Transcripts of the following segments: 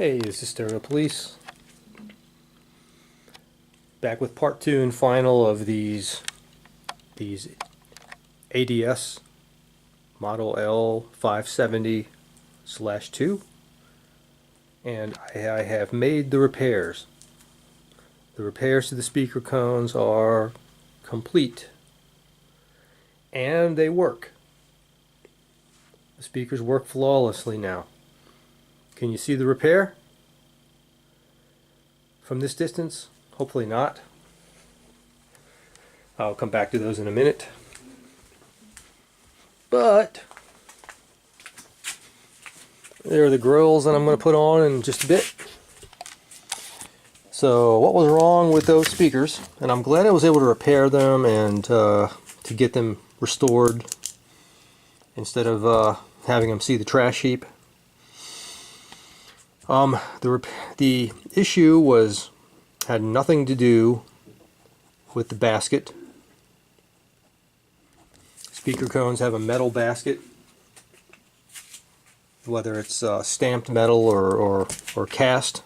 Hey, this is Stereo Police. Back with part 2 and final of these ADS model L570/2, and I have made the repairs. The repairs to the speaker cones are complete, and they work. The speakers work flawlessly now. Can you see the repair from this distance? Hopefully not. I'll come back to those in a minute. But there are the grills that I'm going to put on in just a bit. So what was wrong with those speakers? And I'm glad I was able to repair them and to get them restored instead of having them see the trash heap. The issue had nothing to do with the basket. Speaker cones have a metal basket, whether it's stamped metal or cast.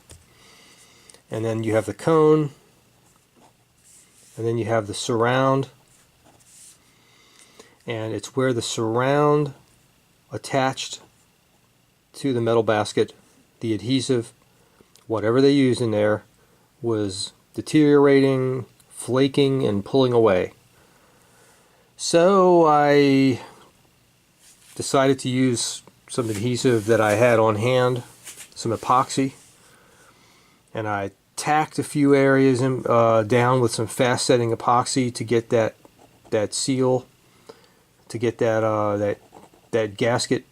And then you have the cone, and then you have the surround, and it's where the surround attached to the metal basket, the adhesive, whatever they used in there, was deteriorating, flaking, and pulling away. So I decided to use some adhesive that I had on hand, some epoxy, and I tacked a few areas down with some fast setting epoxy to get that seal, to get that gasket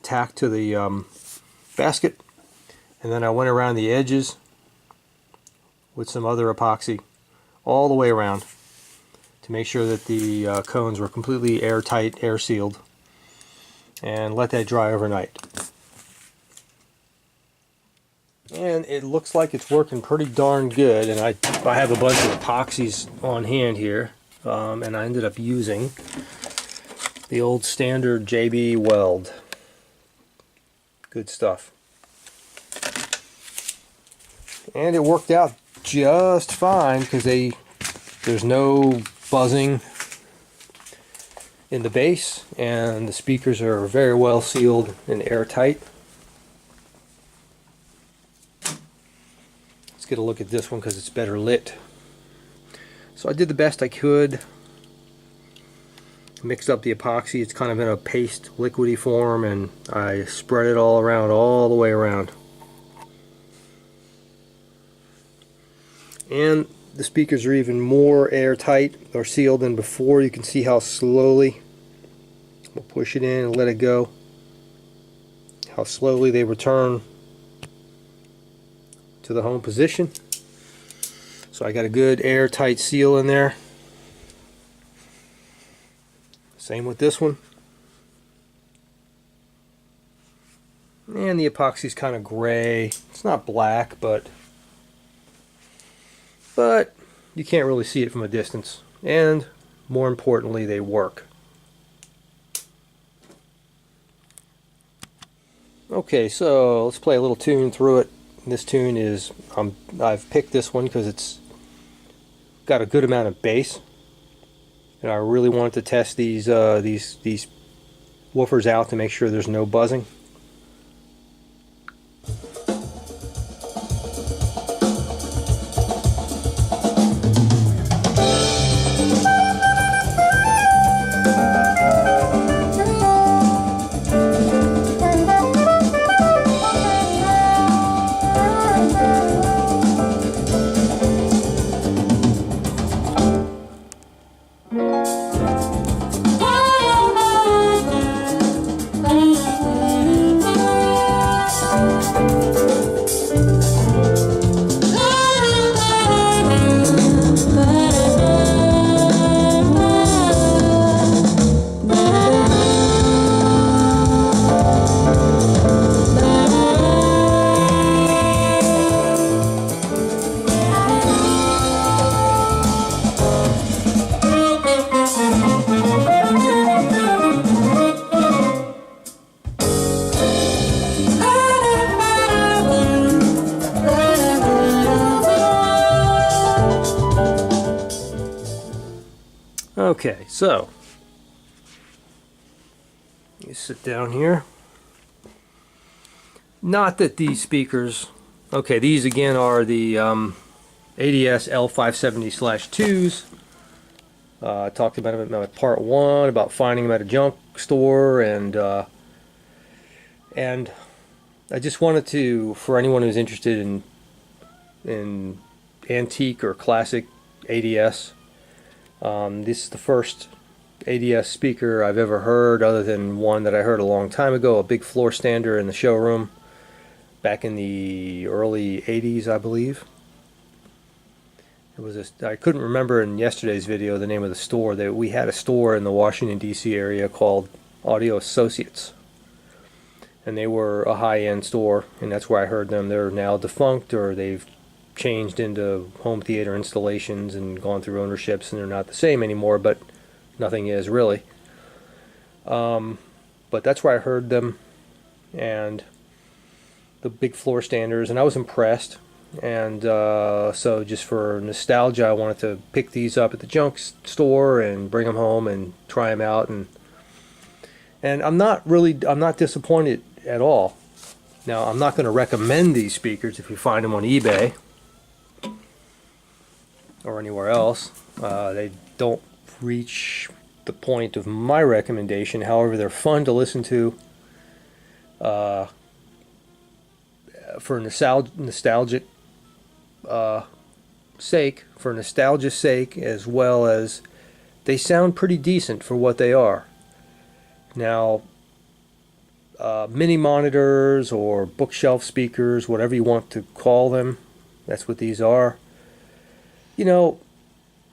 tacked to the basket. And then I went around the edges with some other epoxy all the way around to make sure that the cones were completely airtight, air sealed, and let that dry overnight. And it looks like it's working pretty darn good, and I have a bunch of epoxies on hand here, and I ended up using the old standard JB Weld. Good stuff. And it worked out just fine because there's no buzzing in the base, and the speakers are very well sealed and airtight. Let's get a look at this one because it's better lit. So I did the best I could. Mixed up the epoxy. It's kind of in a paste liquidy form, and I spread it all around, all the way around. And the speakers are even more airtight or sealed than before. You can see how slowly, we'll push it in and let it go, how slowly they return to the home position. So I got a good airtight seal in there. Same with this one. And the epoxy's kind of gray. It's not black, but you can't really see it from a distance. And more importantly, they work. Okay, so let's play a little tune through it. This tune is, I've picked this one because it's got a good amount of bass, and I really wanted to test these woofers out to make sure there's no buzzing. Okay, so you sit down here. Not that these speakers, okay, these again are the ADS L570/2s. I talked about them in part 1 about finding them at a junk store, and I just wanted to, for anyone who's interested in antique or classic ADS, this is the first ADS speaker I've ever heard, other than one that I heard a long time ago, a big floor stander in the showroom back in the early 80s, I believe. It was I couldn't remember in yesterday's video the name of the store. That we had a store in the Washington D.C. area called Audio Associates, and they were a high-end store, and that's where I heard them. They're now defunct, or they've changed into home theater installations and gone through ownerships, and they're not the same anymore, but nothing is really. But that's where I heard them, and the big floor standers, and I was impressed. And so just for nostalgia, I wanted to pick these up at the junk store and bring them home and try them out, and I'm not disappointed at all. Now, I'm not going to recommend these speakers if you find them on eBay or anywhere else. They don't reach the point of my recommendation. However, they're fun to listen to for nostalgic sake, for nostalgia's sake, as well as they sound pretty decent for what they are. Now, mini monitors or bookshelf speakers, whatever you want to call them, that's what these are. You know,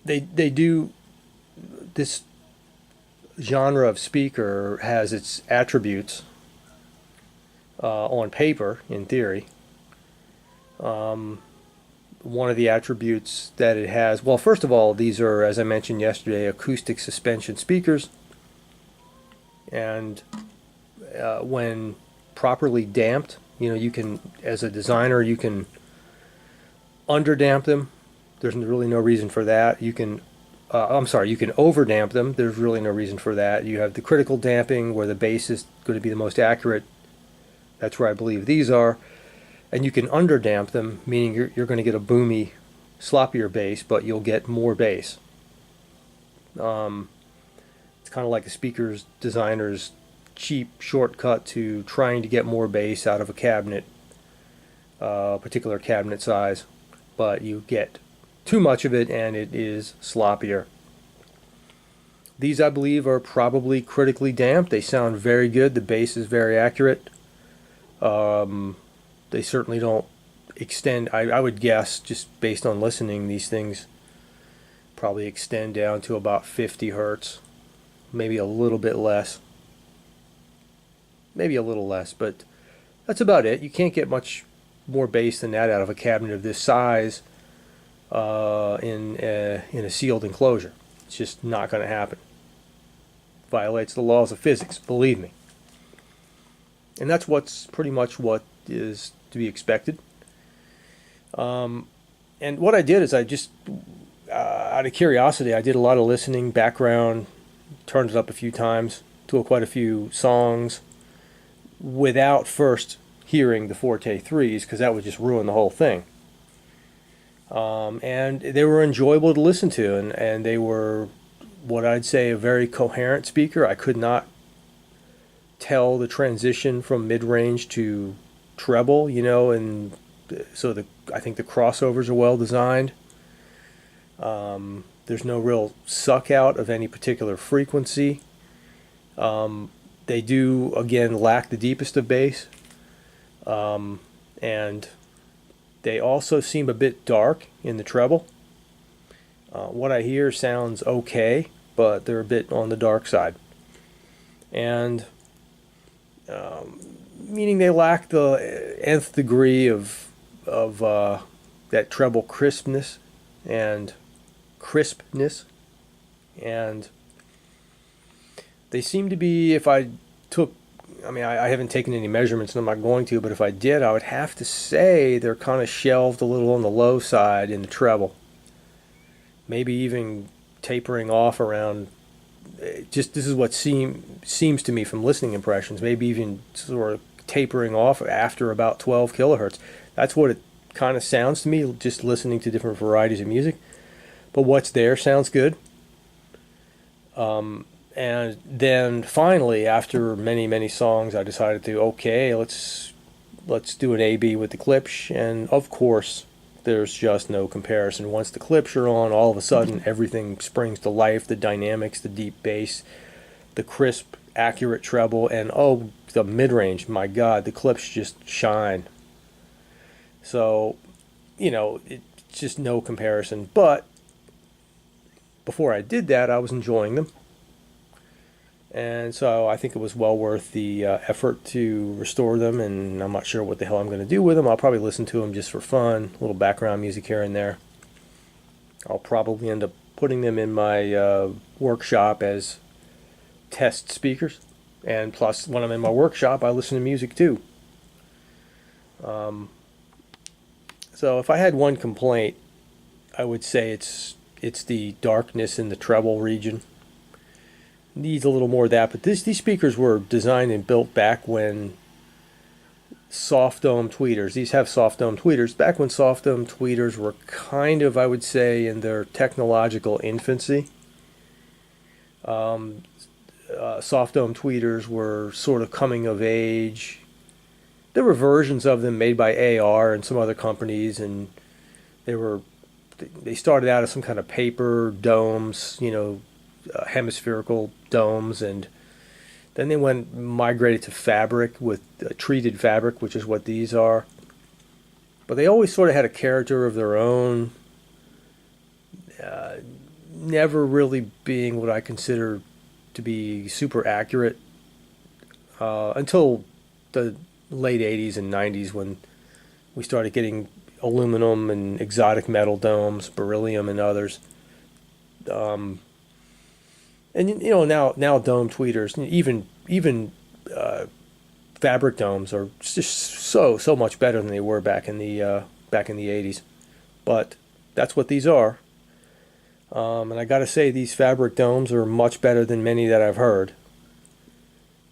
they do, this genre of speaker has its attributes on paper, in theory. One of the attributes that it has, well, first of all, these are, as I mentioned yesterday, acoustic suspension speakers, and when properly damped, you know, you can, as a designer, you can underdamp them. There's really no reason for that. You can you can overdamp them. There's really no reason for that. You have the critical damping, where the bass is going to be the most accurate. That's where I believe these are. And you can underdamp them, meaning you're going to get a boomy, sloppier bass, but you'll get more bass. It's kind of like a speaker's designer's cheap shortcut to trying to get more bass out of a cabinet, particular cabinet size, but you get too much of it and it is sloppier. These, I believe, are probably critically damped. They sound very good. The bass is very accurate. They certainly don't extend. I would guess, just based on listening, these things probably extend down to about 50 hertz, maybe a little bit less. Maybe a little less, but that's about it. You can't get much more bass than that out of a cabinet of this size in a sealed enclosure. It's just not going to happen. Violates the laws of physics, believe me. And that's pretty much what is to be expected. And what I did is I just, out of curiosity, I did a lot of listening, background, turned it up a few times to quite a few songs without first hearing the Forte 3s, because that would just ruin the whole thing. And they were enjoyable to listen to, and they were what I'd say a very coherent speaker. I could not tell the transition from mid-range to treble, you know, and so I think the crossovers are well designed. There's no real suck out of any particular frequency. They do, again, lack the deepest of bass, and they also seem a bit dark in the treble. What I hear sounds okay, but they're a bit on the dark side, and meaning they lack the nth degree of that treble crispness, and they seem to be, if I took, I mean, I haven't taken any measurements and I'm not going to, but if I did, I would have to say they're kind of shelved a little on the low side in the treble. Maybe even tapering off around just this is what seems to me from listening impressions, maybe even sort of tapering off after about 12 kilohertz. That's what it kind of sounds to me, just listening to different varieties of music. But what's there sounds good. And then finally, after many songs, I decided to, okay, let's do an A/B with the Klipsch, and of course, there's just no comparison. Once the Klipsch are on, all of a sudden everything springs to life. The dynamics, the deep bass, the crisp, accurate treble, and oh, the mid-range. My God, the Klipsch just shine. So, it's just no comparison. But before I did that, I was enjoying them. And so I think it was well worth the effort to restore them, and I'm not sure what the hell I'm going to do with them. I'll probably listen to them just for fun, a little background music here and there. I'll probably end up putting them in my workshop as test speakers, and plus when I'm in my workshop I listen to music too. So if I had one complaint, I would say it's the darkness in the treble region. Needs a little more of that, but these speakers were designed and built back when soft dome tweeters, these have soft dome tweeters, back when soft dome tweeters were kind of, I would say, in their technological infancy. Soft dome tweeters were sort of coming of age. There were versions of them made by AR and some other companies, and they started out as some kind of paper domes, hemispherical domes, and then they migrated to fabric with treated fabric, which is what these are. But they always sort of had a character of their own, never really being what I consider to be super accurate until the late 80s and 90s, when we started getting aluminum and exotic metal domes, beryllium and others. And now dome tweeters, even fabric domes are just so much better than they were back in the 80s. But that's what these are. And I got to say, these fabric domes are much better than many that I've heard.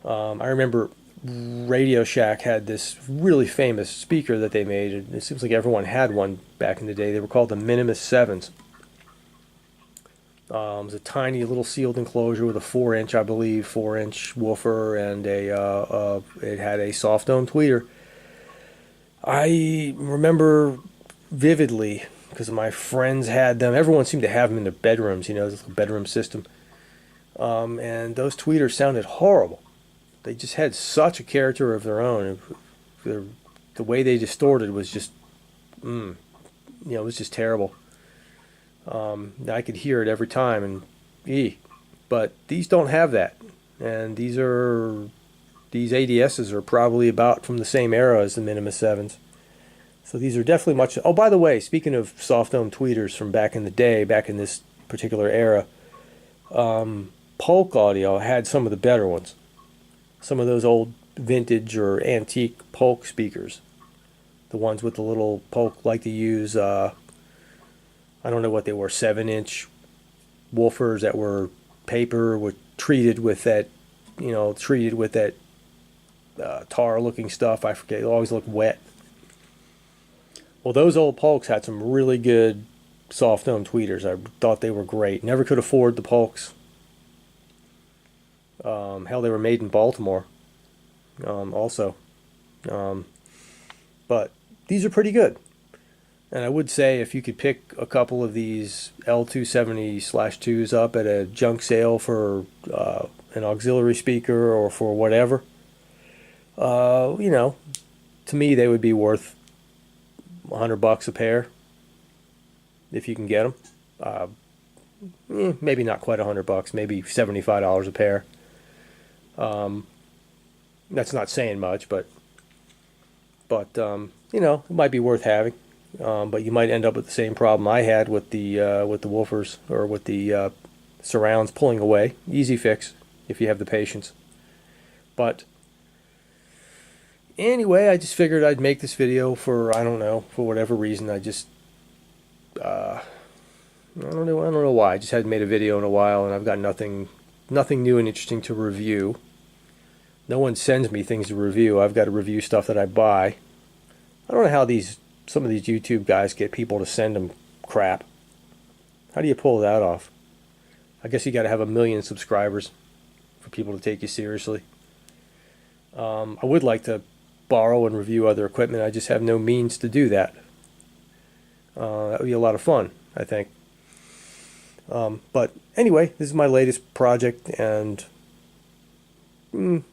I remember Radio Shack had this really famous speaker that they made. It seems like everyone had one back in the day. They were called the Minimus 7s. It was a tiny little sealed enclosure with a 4-inch woofer, and it had a soft dome tweeter. I remember vividly, because my friends had them. Everyone seemed to have them in their bedrooms, this bedroom system. And those tweeters sounded horrible. They just had such a character of their own. The way they distorted was just, it was just terrible. I could hear it every time, and but these don't have that, and these ADSs are probably about from the same era as the Minimus 7s. So these are definitely much. Oh, by the way, speaking of soft dome tweeters from back in the day, back in this particular era, Polk Audio had some of the better ones. Some of those old vintage or antique Polk speakers, the ones with the little Polk like to use. I don't know what they were, 7-inch woofers that were paper, were treated with that tar-looking stuff. I forget. It always looked wet. Well, those old Polks had some really good soft dome tweeters. I thought they were great. Never could afford the Polks. Hell, they were made in Baltimore. Also, but these are pretty good. And I would say if you could pick a couple of these L570/2s up at a junk sale for an auxiliary speaker or for whatever, to me they would be worth $100 a pair if you can get them. Maybe not quite $100, maybe $75 a pair. That's not saying much, but it might be worth having. But you might end up with the same problem I had with the woofers, or with the surrounds pulling away. Easy fix if you have the patience. But anyway, I just figured I'd make this video for whatever reason. I don't know why. I just hadn't made a video in a while, and I've got nothing nothing new and interesting to review. No one sends me things to review. I've got to review stuff that I buy. I don't know how some of these YouTube guys get people to send them crap. How do you pull that off? I guess you got to have 1 million subscribers for people to take you seriously. I would like to borrow and review other equipment. I just have no means to do that. That would be a lot of fun, I think. But anyway, this is my latest project, and I'm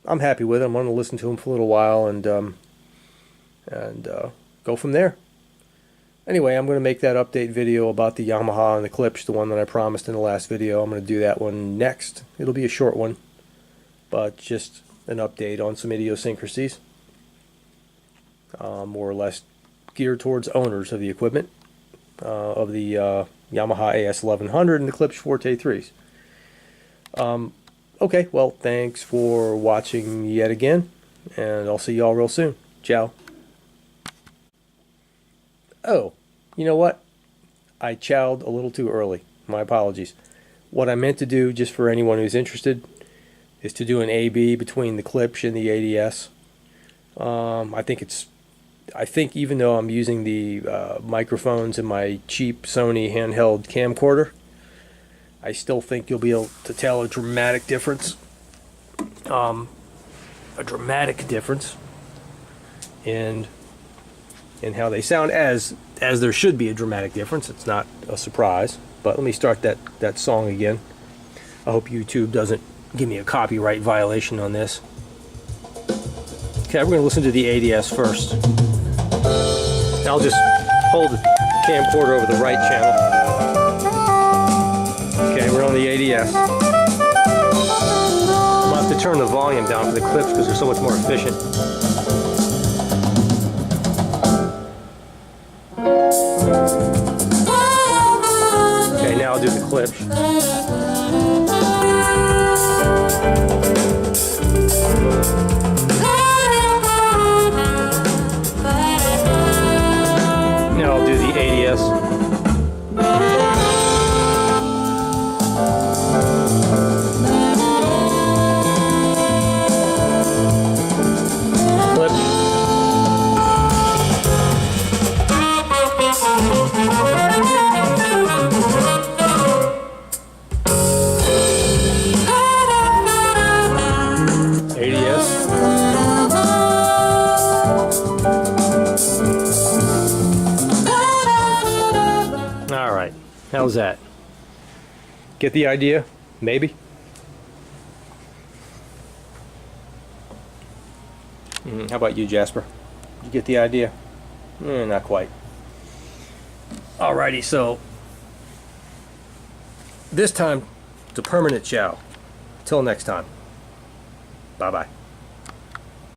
happy with it. I'm going to listen to them for a little while and go from there. Anyway, I'm going to make that update video about the Yamaha and the clips, the one that I promised in the last video. I'm going to do that one next. It'll be a short one, but just an update on some idiosyncrasies, more or less geared towards owners of the equipment, of the Yamaha AS1100 and the Clips Forte 3s. Okay, well, thanks for watching yet again, and I'll see y'all real soon. Ciao. Oh, you know what? I chowed a little too early. My apologies. What I meant to do, just for anyone who's interested, is to do an A/B between the Klipsch and the ADS. I think even though I'm using the microphones in my cheap Sony handheld camcorder, I still think you'll be able to tell a dramatic difference. In how they sound, as there should be a dramatic difference. It's not a surprise. But let me start that song again. I hope YouTube doesn't give me a copyright violation on this. Okay, we're going to listen to the ADS first. I'll just hold the camcorder over the right channel. Okay, we're on the ADS. I'll have to turn the volume down for the clips because they're so much more efficient. Okay, now I'll do the clips. Now I'll do the ADS. Clip. ADS. Alright, how's that? Get the idea? Maybe? How about you, Jasper? Did you get the idea? Not quite. Alrighty, so this time it's a permanent chow. Till next time. Bye-bye.